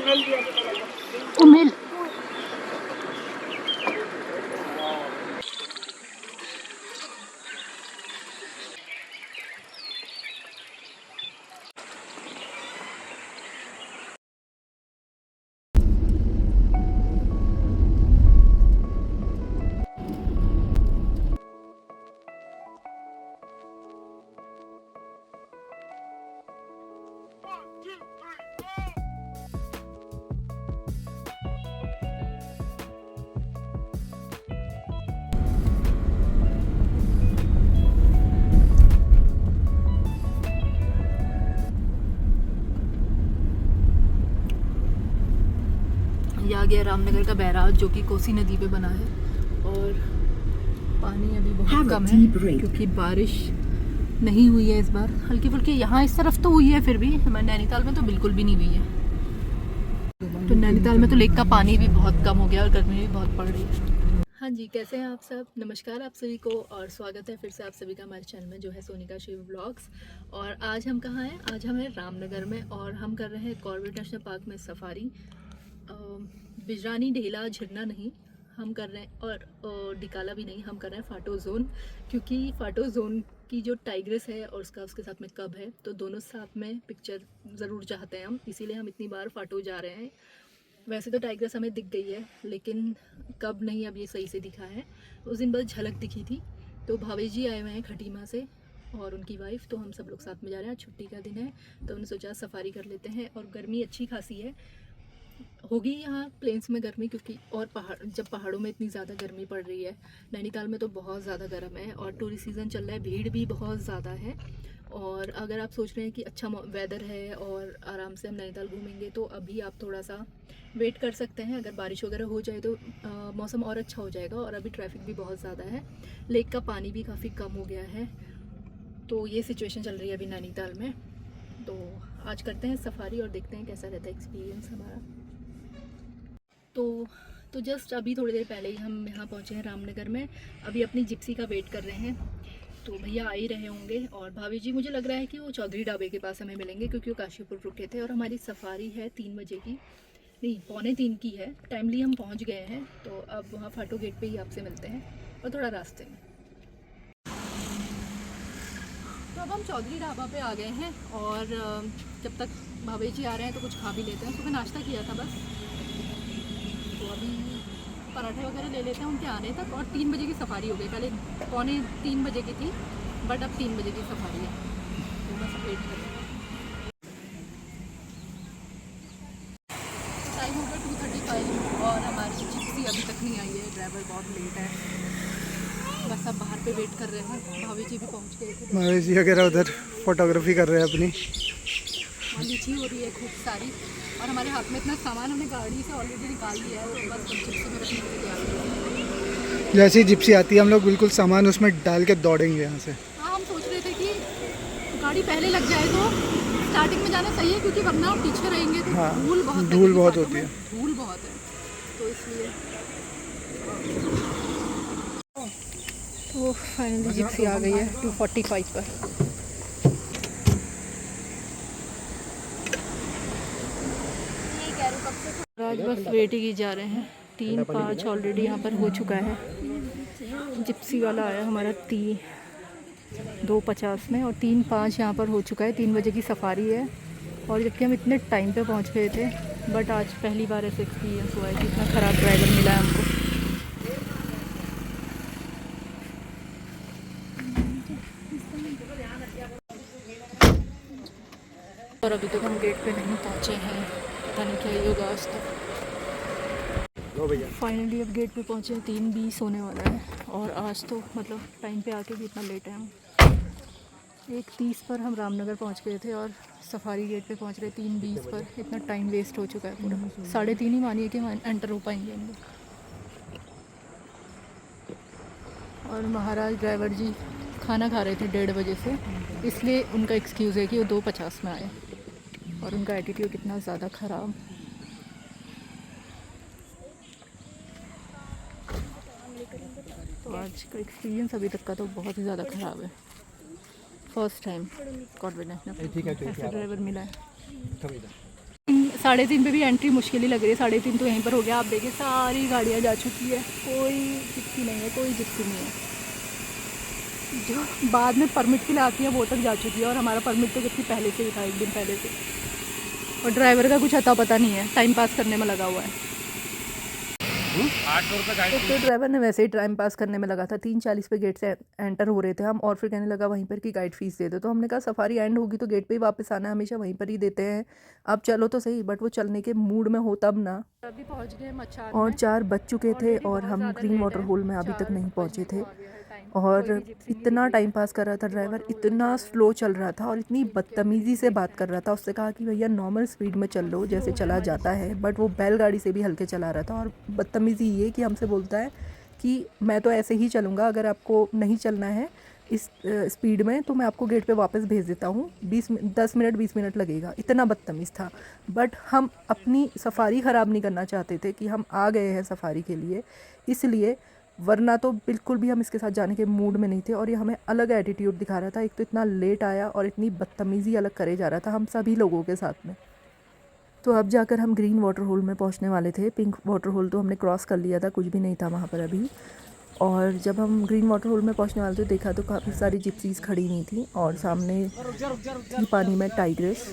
उमेल ये आ गया रामनगर का बैराज जो कि कोसी नदी पे बना है और पानी अभी बहुत कम है क्योंकि बारिश नहीं हुई है इस बार। हल्की फुल्की यहाँ इस तरफ तो हुई है, फिर भी हमारे नैनीताल में तो बिल्कुल भी नहीं हुई है। तो नैनीताल में तो लेक का पानी भी बहुत कम हो गया और गर्मी भी बहुत पड़ रही है। हाँ जी, कैसे हैं आप सब? नमस्कार आप सभी को और स्वागत है फिर से आप सभी का हमारे चैनल में जो है सोनिका शिव ब्लॉग्स। और आज हम कहाँ हैं? आज हम हैं रामनगर में और हम कर रहे हैं कॉर्बेट नेशनल पार्क में सफारी। बिजरानी, ढेला, झरना नहीं हम कर रहे हैं और डिकाला भी नहीं, हम कर रहे हैं फाटो जोन, क्योंकि फाटो जोन की जो टाइग्रेस है और उसके साथ में कब है, तो दोनों साथ में पिक्चर ज़रूर चाहते हैं हम, इसीलिए हम इतनी बार फाटो जा रहे हैं। वैसे तो टाइग्रेस हमें दिख गई है लेकिन कब नहीं अब ये सही से दिखा है। उस दिन बस झलक दिखी थी। तो भावेश जी आए हुए हैं खटीमा से और उनकी वाइफ, तो हम सब लोग साथ में जा रहे हैं। छुट्टी का दिन है तो हमने सोचा सफारी कर लेते हैं। और गर्मी अच्छी खासी है, होगी यहाँ प्लेन्स में गर्मी, क्योंकि और पहाड़ों में इतनी ज़्यादा गर्मी पड़ रही है। नैनीताल में तो बहुत ज़्यादा गर्म है और टूरिस्ट सीज़न चल रहा है, भीड़ भी बहुत ज़्यादा है। और अगर आप सोच रहे हैं कि अच्छा वेदर है और आराम से हम नैनीताल घूमेंगे तो अभी आप थोड़ा सा वेट कर सकते हैं। अगर बारिश वगैरह हो जाए तो मौसम और अच्छा हो जाएगा। और अभी ट्रैफिक भी बहुत ज़्यादा है, लेक का पानी भी काफ़ी कम हो गया है। तो ये सिचुएशन चल रही है अभी नैनीताल में। तो आज करते हैं सफारी और देखते हैं कैसा रहता है एक्सपीरियंस हमारा। तो जस्ट अभी थोड़ी देर पहले ही हम यहाँ पहुँचे हैं रामनगर में। अभी अपनी जिप्सी का वेट कर रहे हैं, तो भैया आ ही रहे होंगे। और भाभी जी मुझे लग रहा है कि वो चौधरी ढाबे के पास हमें मिलेंगे, क्योंकि वो काशीपुर रुके थे। और हमारी सफारी है 3 बजे की, नहीं 2:45 की है। टाइमली हम पहुँच गए हैं, तो अब वहाँ फाटो गेट पे ही आपसे मिलते हैं और थोड़ा रास्ते में। तो अब हम चौधरी ढाबा पे आ गए हैं और जब तक भाभी जी आ रहे हैं तो कुछ खा भी लेते हैं। सुबह नाश्ता किया था बस, तो अभी पराठे वगैरह ले लेते हैं उनके आने तक। और 3 बजे की सफारी हो गई, पहले 2:45 बजे की थी बट अब 3 बजे की सफारी है, तो बस वेट करें। टाइम हो गया 2:35 और हमारी जिप्सी अभी तक नहीं आई है, ड्राइवर बहुत लेट है। बस अब बाहर पे वेट कर रहे हैं। भाभी जी भी पहुंच गए थे, भाभी जी वगैरह उधर फोटोग्राफी कर रहे हैं अपनी। लीची हो रही है खूब सारी और हमारे हाथ में इतना सामान हमने गाड़ी से ऑलरेडी निकाल दिया है, तो बस जिप्सी में रखने के लिए तैयार। जैसे ही जिप्सी आती है हम लोग बिल्कुल सामान उसमें डाल के दौड़ेंगे यहाँ से। हाँ, हम सोच रहे थे कि गाड़ी पहले लग जाए तो स्टार्टिंग में जाना सही है, क्योंकि वरना पीछे रहेंगे तो हाँ, धूल बहुत होती है। धूल बहुत है, तो इसलिए। तो फाइनली जिप्सी आ गई है 2:45 पर। आज बस वेट ही की जा रहे हैं। 3:05 ऑलरेडी यहाँ पर हो चुका है। जिप्सी वाला आया हमारा 2:50 में और 3:05 यहाँ पर हो चुका है। 3 बजे की सफारी है और जबकि हम इतने टाइम पे पहुँच गए थे, बट आज पहली बार ऐसे एक्सपीरियंस हुआ है कि इतना ख़राब ड्राइवर मिला है हमको। और अभी तक हम गेट पे नहीं पहुँचे हैं, पता नहीं क्या ही होगा आज तक। फाइनली अब गेट पे पहुँचे हैं, 3:20 होने वाला है। और आज तो मतलब टाइम पे आके भी इतना लेट है हम। 1:30 पर हम रामनगर पहुँच गए थे और सफारी गेट पे पहुँच रहे 3:20 पर। इतना टाइम वेस्ट हो चुका है पूरा। 3:30 ही मानिए कि हम एंटर हो पाएंगे हम लोग। और महाराज ड्राइवर जी खाना खा रहे थे 1:30 बजे से, इसलिए उनका एक्सक्यूज़ है कि वो 2:50 में आए। और उनका एटीट्यूड कितना ज़्यादा ख़राब। तो आज का एक्सपीरियंस अभी तक का तो बहुत ही ज़्यादा ख़राब है। फर्स्ट टाइम कॉर्बेट नेशनल ऐसा ड्राइवर मिला है। 3:30 पे भी एंट्री मुश्किल ही लग रही है। 3:30 तो यहीं पर हो गया। आप देखिए सारी गाड़ियाँ जा चुकी है, कोई जिप्सी नहीं है, कोई जिप्सी नहीं है। जो बाद में परमिट के लिए आती है वो तक जा चुकी है, और हमारा परमिट तो जबकि पहले से ही था, 1 दिन पहले से। और ड्राइवर का कुछ अता पता नहीं है, टाइम पास करने में लगा हुआ है। 800 रुपये तो ड्राइवर ने वैसे ही टाइम पास करने में लगा था। 3:40 पे गेट से एंटर हो रहे थे हम, और फिर कहने लगा वहीं पर कि गाइड फीस दे दो। तो हमने कहा सफारी एंड होगी तो गेट पे ही वापस आना है, हमेशा वहीं पर ही देते हैं, आप चलो तो सही। बट वो चलने के मूड में हो तब ना। अभी पहुंच गए मचान और 4 बज चुके थे, और हम ग्रीन वाटर होल में अभी तक नहीं पहुँचे थे। और इतना टाइम पास कर रहा था ड्राइवर, इतना स्लो चल रहा था और इतनी बदतमीज़ी से बात कर रहा था। उससे कहा कि भैया नॉर्मल स्पीड में चल लो जैसे चला जाता है, बट वो बैलगाड़ी से भी हल्के चला रहा था। और बदतमीज़ी ये कि हमसे बोलता है कि मैं तो ऐसे ही चलूँगा, अगर आपको नहीं चलना है इस स्पीड में तो मैं आपको गेट पे वापस भेज देता हूँ, 10 मिनट 20 मिनट लगेगा। इतना बदतमीज़ था। बट हम अपनी सफारी ख़राब नहीं करना चाहते थे कि हम आ गए हैं सफारी के लिए, इसलिए, वरना तो बिल्कुल भी हम इसके साथ जाने के मूड में नहीं थे। और ये हमें अलग एटीट्यूड दिखा रहा था। एक तो इतना लेट आया और इतनी बदतमीज़ी अलग करे जा रहा था हम सभी लोगों के साथ में। तो अब जाकर हम ग्रीन वाटर होल में पहुंचने वाले थे। पिंक वाटर होल तो हमने क्रॉस कर लिया था, कुछ भी नहीं था वहाँ पर अभी। और जब हम ग्रीन वाटर होल में पहुंचने वाले थे देखा तो काफ़ी सारी जिप्सीज़ खड़ी नहीं थी, और सामने थी पानी में टाइग्रेस।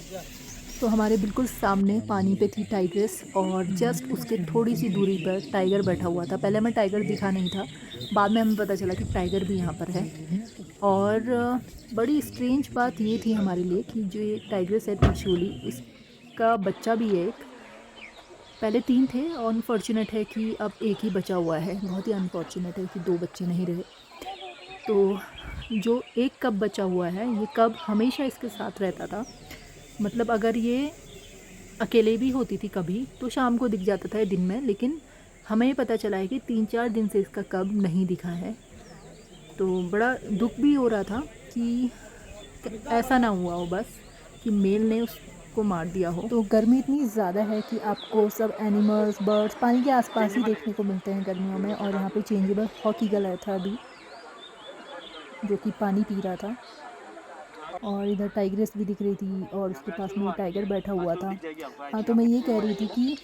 तो हमारे बिल्कुल सामने पानी पे थी टाइग्रेस, और जस्ट उसके थोड़ी सी दूरी पर टाइगर बैठा हुआ था। पहले हमें टाइगर दिखा नहीं था, बाद में हमें पता चला कि टाइगर भी यहाँ पर है। और बड़ी स्ट्रेंज बात ये थी हमारे लिए कि जो ये टाइग्रेस है त्रिशूली, इसका बच्चा भी है एक। पहले 3 थे, और अनफॉर्चुनेट है कि अब एक ही बचा हुआ है। बहुत ही अनफॉर्चुनेट है कि 2 बच्चे नहीं रहे। तो जो एक कब बचा हुआ है, ये कब हमेशा इसके साथ रहता था। मतलब अगर ये अकेले भी होती थी कभी तो शाम को दिख जाता था दिन में, लेकिन हमें ये पता चला है कि 3-4 दिन से इसका कब नहीं दिखा है। तो बड़ा दुख भी हो रहा था कि ऐसा ना हुआ हो बस कि मेल ने उसको मार दिया हो। तो गर्मी इतनी ज़्यादा है कि आपको सब एनिमल्स, बर्ड्स पानी के आसपास ही देखने को मिलते हैं गर्मियों में। और यहाँ पे चेंजेबल हॉकी गर्ल आया था अभी, जो कि पानी पी रहा था। और इधर टाइग्रेस भी दिख रही थी, और उसके पास में टाइगर बैठा हुआ था। हाँ, तो मैं ये कह रही थी कि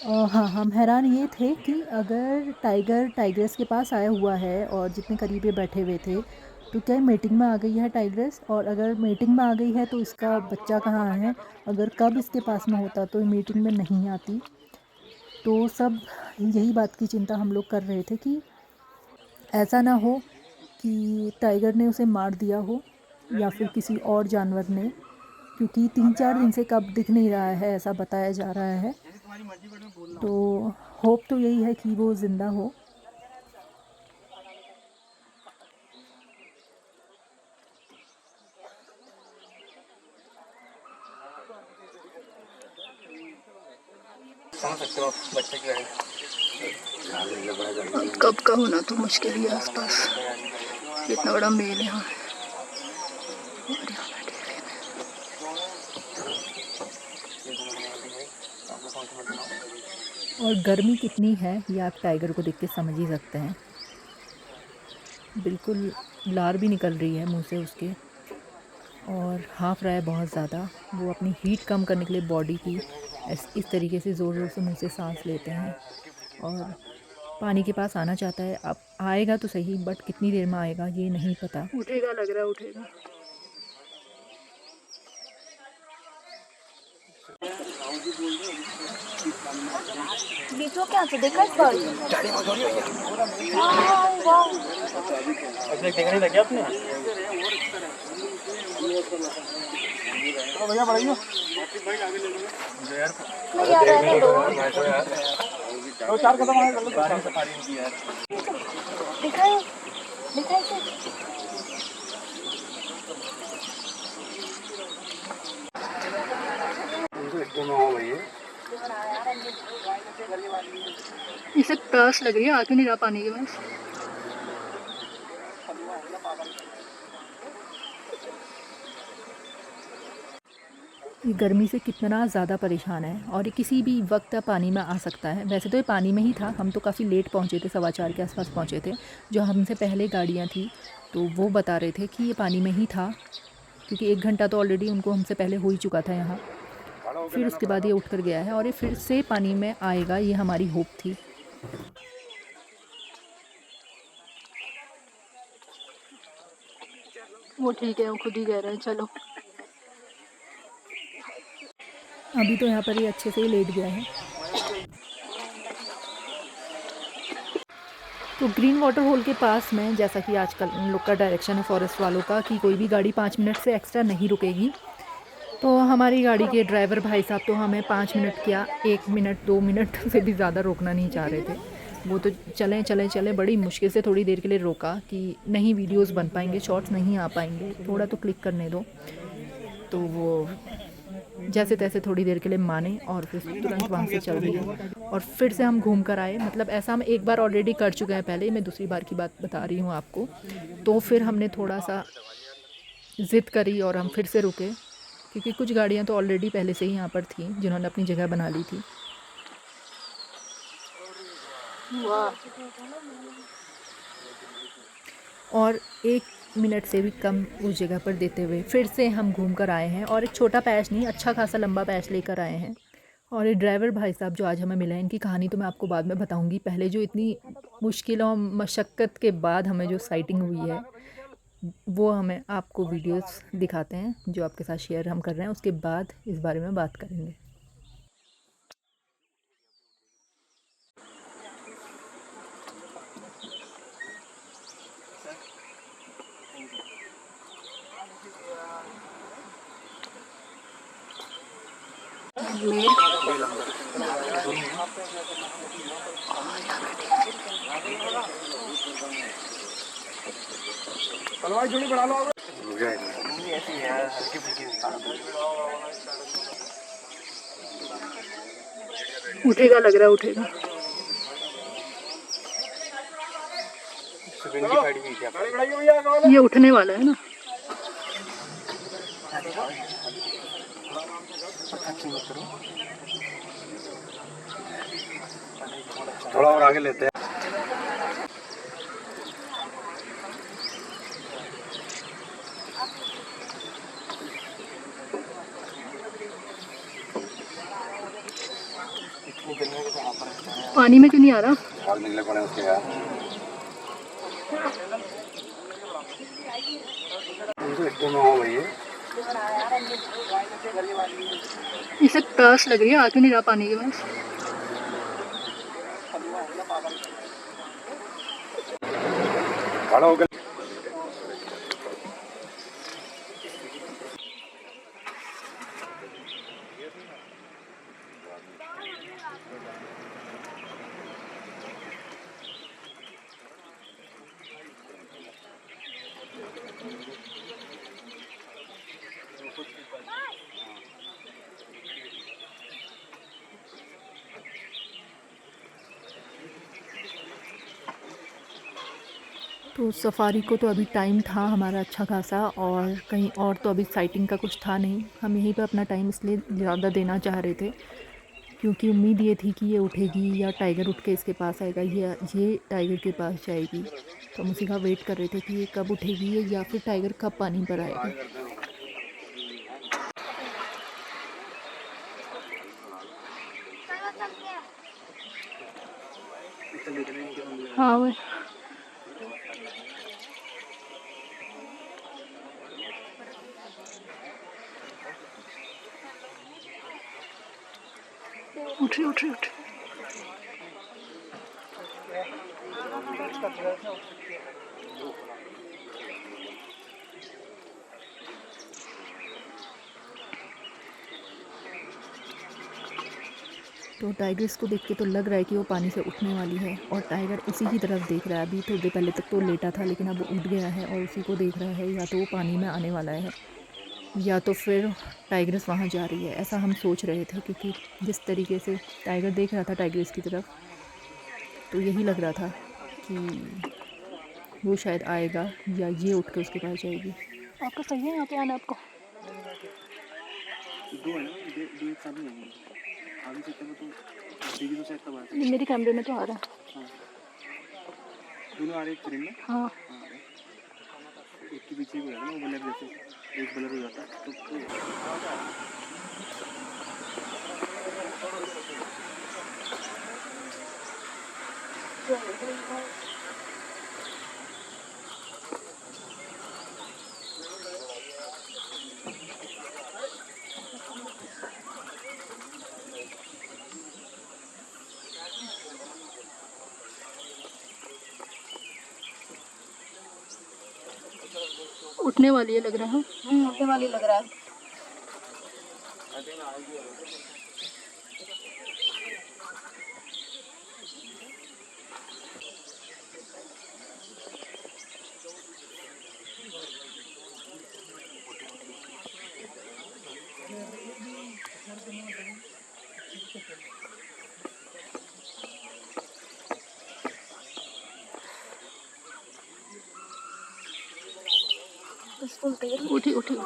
हाँ, हम हैरान ये थे कि अगर टाइगर टाइग्रेस के पास आया हुआ है और जितने करीब ये बैठे हुए थे, तो क्या मीटिंग में आ गई है टाइग्रेस? और अगर मीटिंग में आ गई है तो इसका बच्चा कहाँ है? अगर कब इसके पास में होता तो मीटिंग में नहीं आती। तो सब यही बात की चिंता हम लोग कर रहे थे कि ऐसा ना हो कि टाइगर ने उसे मार दिया हो या फिर किसी और जानवर ने, क्योंकि 3-4 दिन से कब दिख नहीं रहा है ऐसा बताया जा रहा है। तो होप तो यही है कि वो ज़िंदा हो। समझ सकते हो बच्चे की है। कब का होना तो मुश्किल ही है आसपास, इतना बड़ा मेल है यहाँ। और गर्मी कितनी है ये आप टाइगर को देख के समझ ही सकते हैं। बिल्कुल लार भी निकल रही है मुंह से उसके, और हाँफ रहा है बहुत ज़्यादा। वो अपनी हीट कम करने के लिए बॉडी की इस तरीके से ज़ोर ज़ोर से मुंह से सांस लेते हैं, और पानी के पास आना चाहता है। अब आएगा तो सही, बट कितनी देर में आएगा ये नहीं पता। उठेगा, लग रहा है उठेगा। बीचो क्या तो देखा इस बार देखने लग गया आपने। भैया बढ़ाइए नहीं यार, रहने दो। तो 4 कदम आगे कर लो। सफारी की यार दिखाओ दिखाओ इसे प्यास लग रही है, आ क्यों नहीं रहा पानी के पास। ये गर्मी से कितना ज़्यादा परेशान है, और ये किसी भी वक्त पानी में आ सकता है। वैसे तो ये पानी में ही था, हम तो काफ़ी लेट पहुँचे थे, 4:15 के आसपास पहुँचे थे। जो हमसे पहले गाड़ियाँ थी तो वो बता रहे थे कि ये पानी में ही था, क्योंकि 1 घंटा तो ऑलरेडी उनको हमसे पहले हो ही चुका था यहाँ। फिर उसके बाद ये उठ कर गया है और ये फिर से पानी में आएगा, ये हमारी होप थी। वो ठीक है, वो खुद ही कह रहे हैं चलो। अभी तो यहाँ पर ये अच्छे से ही लेट गया है। तो ग्रीन वाटर होल के पास में, जैसा कि आजकल उन लोग का डायरेक्शन है फॉरेस्ट वालों का कि कोई भी गाड़ी 5 मिनट से एक्स्ट्रा नहीं रुकेगी, तो हमारी गाड़ी के ड्राइवर भाई साहब तो हमें 5 मिनट क्या 1 मिनट 2 मिनट से भी ज़्यादा रोकना नहीं चाह रहे थे। वो तो चले बड़ी मुश्किल से थोड़ी देर के लिए रोका कि नहीं वीडियोस बन पाएंगे, शॉर्ट्स नहीं आ पाएंगे, थोड़ा तो क्लिक करने दो। तो वो जैसे तैसे थोड़ी देर के लिए माने और फिर तुरंत वहाँ से चल दिए और फिर से हम घूम कर आए। मतलब ऐसा हम एक बार ऑलरेडी कर चुके हैं पहले, मैं दूसरी बार की बात बता रही हूँ आपको। तो फिर हमने थोड़ा सा ज़िद करी और हम फिर से रुके, क्योंकि कुछ गाड़ियाँ तो ऑलरेडी पहले से ही यहाँ पर थी जिन्होंने अपनी जगह बना ली थी। और 1 मिनट से भी कम उस जगह पर देते हुए फिर से हम घूम कर आए हैं और एक छोटा पैच नहीं, अच्छा खासा लंबा पैच लेकर आए हैं। और ये ड्राइवर भाई साहब जो आज हमें मिले हैं, इनकी कहानी तो मैं आपको बाद में बताऊंगी। पहले जो इतनी मुश्किलों और मशक्क़त के बाद हमें जो साइटिंग हुई है, वो हमें आपको वीडियोस दिखाते हैं जो आपके साथ शेयर हम कर रहे हैं, उसके बाद इस बारे में बात करेंगे। तलवार जोड़ी बढ़ा लो। उठेगा, लग रहा है उठेगा। ये उठने वाला है ना। थोड़ा और आगे लेते हैं। पानी में क्यों नहीं आ रहा? और निकले पड़े उसके यार। इसे प्यास लग रही है, आ क्यों नहीं रहा पानी के पास? खड़ा हो गया। तो सफारी को तो अभी टाइम था हमारा अच्छा खासा, और कहीं और तो अभी साइटिंग का कुछ था नहीं। हम यहीं पे अपना टाइम इसलिए ज़्यादा देना चाह रहे थे क्योंकि उम्मीद ये थी कि ये उठेगी या टाइगर उठ के इसके पास आएगा या ये टाइगर के पास जाएगी। तो हम उसी का वेट कर रहे थे कि ये कब उठेगी या फिर टाइगर कब पानी पर आएगा। हाँ वो उठ रही। तो टाइगर्स को देख के तो लग रहा है कि वो पानी से उठने वाली है और टाइगर उसी की तरफ देख रहा है। अभी थोड़ी देर पहले तक तो लेटा था लेकिन अब वो उठ गया है और उसी को देख रहा है। या तो वो पानी में आने वाला है या तो फिर टाइगर्स वहाँ जा रही है, ऐसा हम सोच रहे थे। क्योंकि जिस तरीके से टाइगर देख रहा था टाइगर्स की तरफ, तो यही लग रहा था कि वो शायद आएगा या ये उठ के उसके पास जाएगी। आपका सही है यहाँ पे आना? आपको मेरे कैमरे में तो आ रहा है। दोनों आ रहे हैं में। हाँ एक के पीछे हो जाता है ना, वो बलर जैसे एक बलर हो जाता है तो उठने वाली है लग रहा है। उठने वाली लग रहा है। उठी उठी उठी।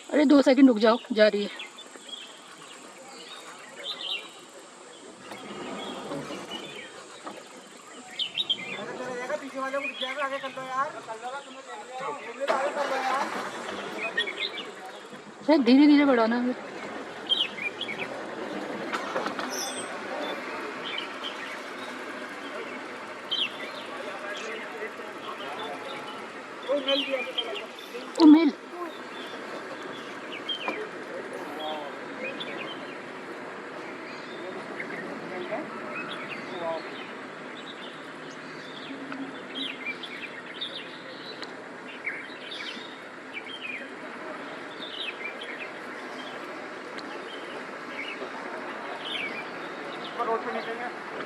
अरे 2 सेकंड रुक जाओ, जा रही है। धीरे धीरे बढ़ाना है। ओ मेल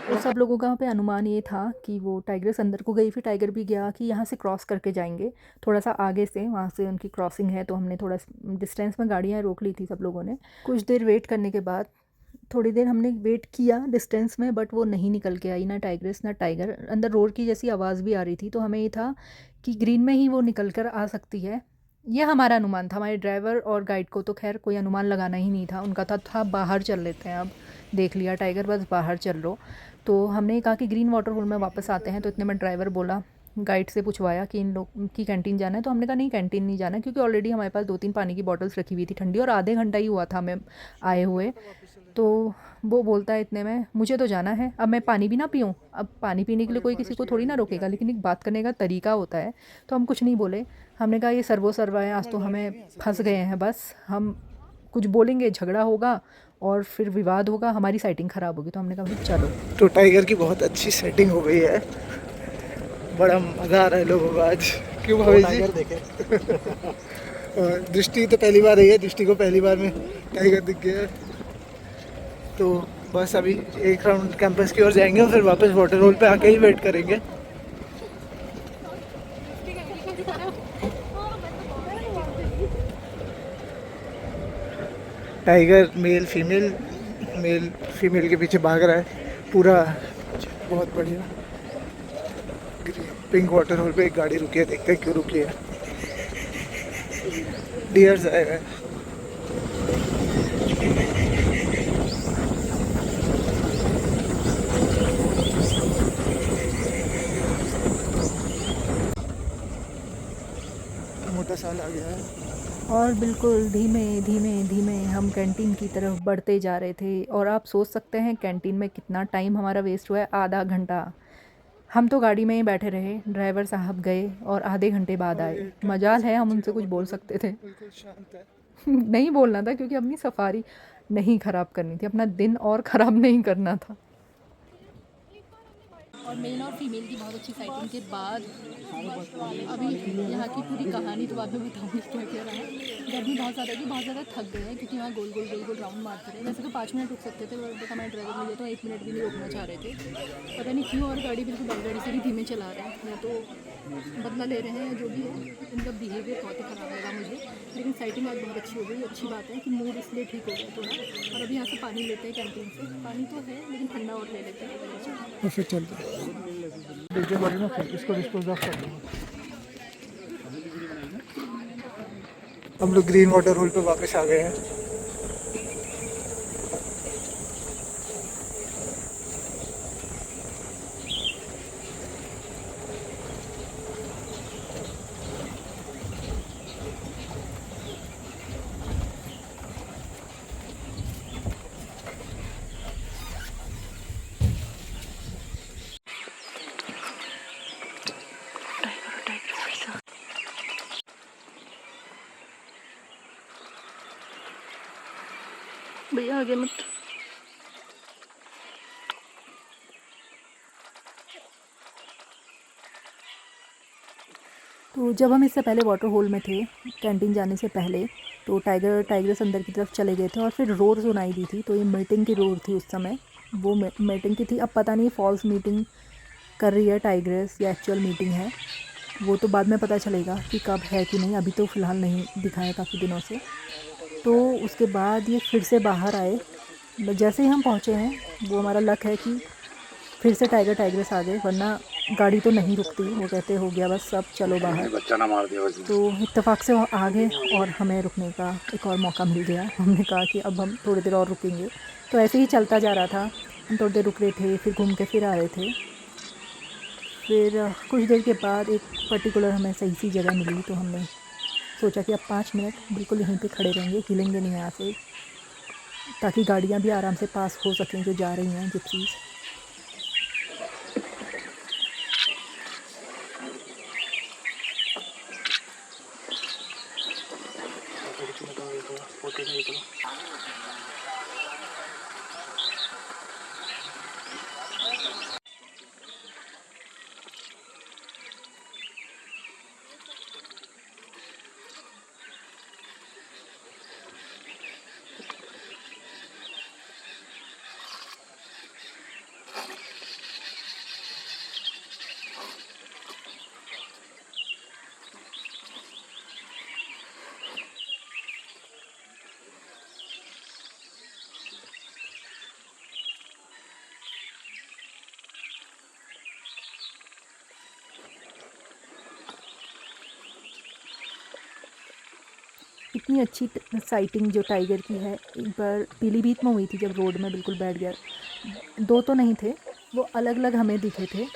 तो सब लोगों का पे अनुमान ये था कि वो टाइग्रेस अंदर को गई, फिर टाइगर भी गया कि यहाँ से क्रॉस करके जाएंगे थोड़ा सा आगे से, वहाँ से उनकी क्रॉसिंग है। तो हमने थोड़ा डिस्टेंस में गाड़ियाँ रोक ली थी सब लोगों ने। कुछ देर वेट करने के बाद थोड़ी देर हमने वेट किया डिस्टेंस में, बट वो नहीं निकल के आई, ना टाइग्रेस ना टाइगर। अंदर रोड की जैसी आवाज़ भी आ रही थी, तो हमें ये था कि ग्रीन में ही वो निकल कर आ सकती है। यह हमारा अनुमान था। हमारे ड्राइवर और गाइड को तो खैर कोई अनुमान लगाना ही नहीं था, उनका था बाहर चल लेते हैं, अब देख लिया टाइगर, बस बाहर चल लो। तो हमने कहा कि ग्रीन वाटर होल में वापस आते हैं। तो इतने में ड्राइवर बोला, गाइड से पूछवाया कि इन लोग की कैंटीन जाना है। तो हमने कहा नहीं, कैंटीन नहीं जाना, क्योंकि ऑलरेडी हमारे पास 2-3 पानी की बॉटल्स रखी हुई थी ठंडी, और आधे घंटा ही हुआ था हमें आए हुए। तो वो बोलता है इतने में, मुझे तो जाना है, अब मैं पानी भी ना पीऊँ। अब पानी पीने के लिए कोई किसी को थोड़ी ना रोकेगा, लेकिन एक बात करने का तरीका होता है। तो हम कुछ नहीं बोले। हमने कहा ये सर्वो सर्वा है, आज तो हमें फंस गए हैं, बस हम कुछ बोलेंगे झगड़ा होगा और फिर विवाद होगा, हमारी सेटिंग ख़राब होगी। तो हमने कहा भाई चलो। तो टाइगर की बहुत अच्छी सेटिंग हो गई है, बड़ा मज़ा आ रहा है लोगों को आज। क्यों भाई जी? और दृष्टि तो पहली बार आई है, दृष्टि को पहली बार में टाइगर दिख गया। तो बस अभी एक राउंड कैंपस की ओर जाएंगे और फिर वापस वाटर होल पे आके ही वेट करेंगे। टाइगर मेल फीमेल के पीछे भाग रहा है पूरा, बहुत बढ़िया। पिंक वाटर होल पे एक गाड़ी रुकी है, देखते हैं क्यों रुकी है। डियर्स आए हैं। मोटा साल आ गया है। और बिल्कुल धीमे धीमे धीमे हम कैंटीन की तरफ बढ़ते जा रहे थे। और आप सोच सकते हैं कैंटीन में कितना टाइम हमारा वेस्ट हुआ है, आधा घंटा। हम तो गाड़ी में ही बैठे रहे, ड्राइवर साहब गए और आधे घंटे बाद आए। मजाल है हम उनसे कुछ बोल सकते थे। बिल्कुल शांत है। नहीं बोलना था क्योंकि अपनी सफारी नहीं ख़राब करनी थी, अपना दिन और ख़राब नहीं करना था। और मेल और फीमेल की बहुत अच्छी साइटिंग के बाद अभी यहाँ की पूरी कहानी तो बाद में बताऊँगी क्या क्या रहा। गर्मी बहुत ज़्यादा थी, बहुत ज़्यादा थक गए हैं क्योंकि वहाँ गोल गोल राउंड मारते रहे। वैसे तो 5 मिनट रुक सकते थे बट हमारे ड्राइवर मुझे तो 1 मिनट भी नहीं रोकना चाह रहे थे। पता नहीं क्यों, और गाड़ी बिल्कुल बैलगाड़ी से भी धीमे चला रहे हैं, या तो बदला ले रहे हैं, जो भी है। इनका बिहेवियर बहुत ही ख़राब लगा मुझे, लेकिन साइटिंग आज बहुत अच्छी हो गई। अच्छी बात है कि मूड इसलिए ठीक हो गया थोड़ा। और अभी यहाँ से पानी लेते हैं कैंटीन से, पानी तो है लेकिन ठंडा और ले लेते हैं। और फिर चलते हैं, इसको डिस्पोज ऑफ कर देंगे। हम लोग ग्रीन वाटर होल पे वापस आ गए हैं। भैया आगे मत। तो जब हम इससे पहले वाटर होल में थे, कैंटीन जाने से पहले, तो टाइगर्स अंदर की तरफ चले गए थे और फिर रोर सुनाई दी थी। तो ये मीटिंग की रोर थी उस समय, वो मीटिंग की थी। अब पता नहीं फॉल्स मीटिंग कर रही है टाइग्रेस या एक्चुअल मीटिंग है, वो तो बाद में पता चलेगा कि कब है कि नहीं। अभी तो फ़िलहाल नहीं दिखा है काफ़ी दिनों से। तो उसके बाद ये फिर से बाहर आए। जैसे ही हम पहुँचे हैं, वो हमारा लक है कि फिर से टाइग्रेस आ गए, वरना गाड़ी तो नहीं रुकती। वो कहते हो गया बस सब चलो बाहर, बच्चा ना मार दिया। तो इत्तेफाक से वो आ गए और हमें रुकने का एक और मौका मिल गया। हमने कहा कि अब हम थोड़ी देर और रुकेंगे। तो ऐसे ही चलता जा रहा था, हम थोड़ी देर रुक रहे थे, फिर घूम के फिर आ रहे थे। फिर कुछ देर के बाद एक पर्टिकुलर हमें सही सी जगह मिली, तो हमने सोचा कि अब 5 मिनट बिल्कुल यहीं पे खड़े रहेंगे, हिलेंगे नहीं यहाँ से, ताकि गाड़ियाँ भी आराम से पास हो सकें जो जा रही हैं जिप्सीज़। इतनी अच्छी साइटिंग जो टाइगर की है, एक बार पीलीभीत में हुई थी जब रोड में बिल्कुल बैठ गया। 2 तो नहीं थे, वो अलग अलग हमें दिखे थे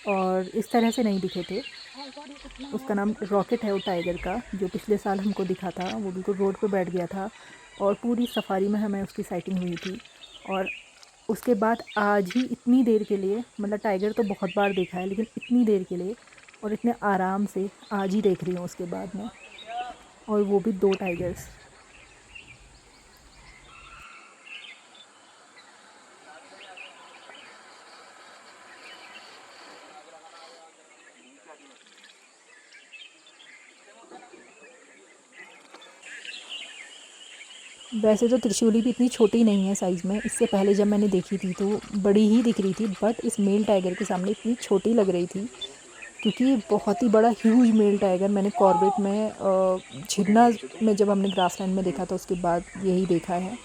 और इस तरह से नहीं दिखे थे। उसका नाम रॉकेट है वो टाइगर का, जो पिछले साल हमको दिखा था। वो बिल्कुल रोड पे बैठ गया था और पूरी सफारी में हमें उसकी साइटिंग हुई थी। और उसके बाद आज ही इतनी देर के लिए, मतलब टाइगर तो बहुत बार देखा है लेकिन इतनी देर के लिए और इतने आराम से आज ही देख रही हूँ उसके बाद में, और वो भी 2 टाइगर्स। वैसे तो त्रिशूली भी इतनी छोटी नहीं है साइज़ में, इससे पहले जब मैंने देखी थी तो बड़ी ही दिख रही थी, बट इस मेल टाइगर के सामने इतनी छोटी लग रही थी क्योंकि बहुत ही बड़ा ह्यूज मेल टाइगर मैंने कॉर्बेट में झिरना में जब हमने ग्रासलैंड में देखा था उसके बाद यही देखा है।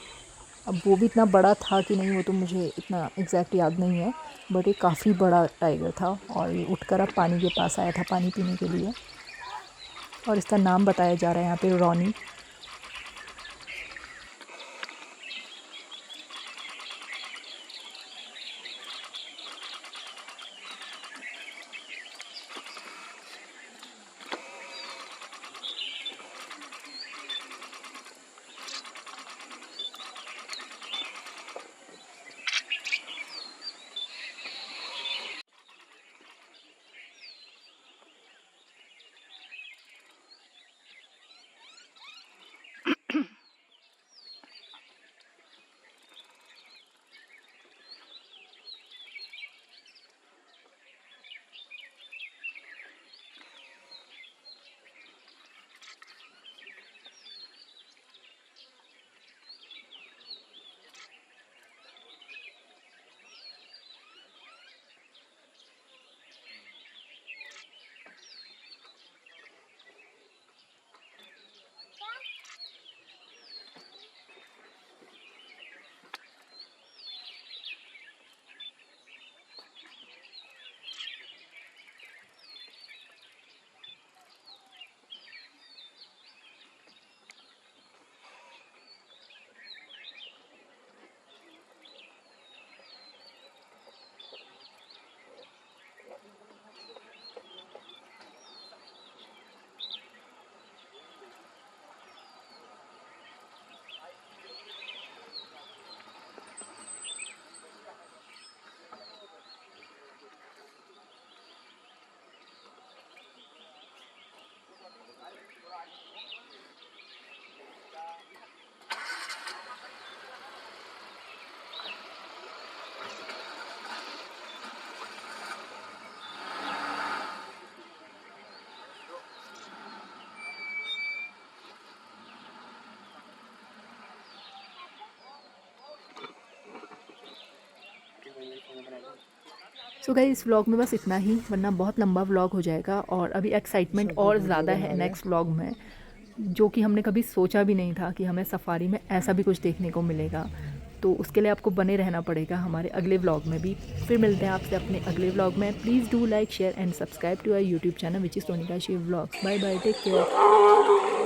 अब वो भी इतना बड़ा था कि नहीं वो तो मुझे इतना एग्जैक्ट याद नहीं है, बट ये काफ़ी बड़ा टाइगर था और ये उठकर अब पानी के पास आया था पानी पीने के लिए। और इसका नाम बताया जा रहा है यहाँ पे रॉनी। सो गाइस इस व्लॉग में बस इतना ही, वरना बहुत लंबा व्लॉग हो जाएगा और अभी एक्साइटमेंट और ज़्यादा है नेक्स्ट व्लॉग में, जो कि हमने कभी सोचा भी नहीं था कि हमें सफारी में ऐसा भी कुछ देखने को मिलेगा। तो उसके लिए आपको बने रहना पड़ेगा हमारे अगले व्लॉग में भी। फिर मिलते हैं आपसे अपने अगले व्लॉग में। Please do like share and subscribe to our YouTube channel which is Sonika Shiv vlogs. Bye bye, take care.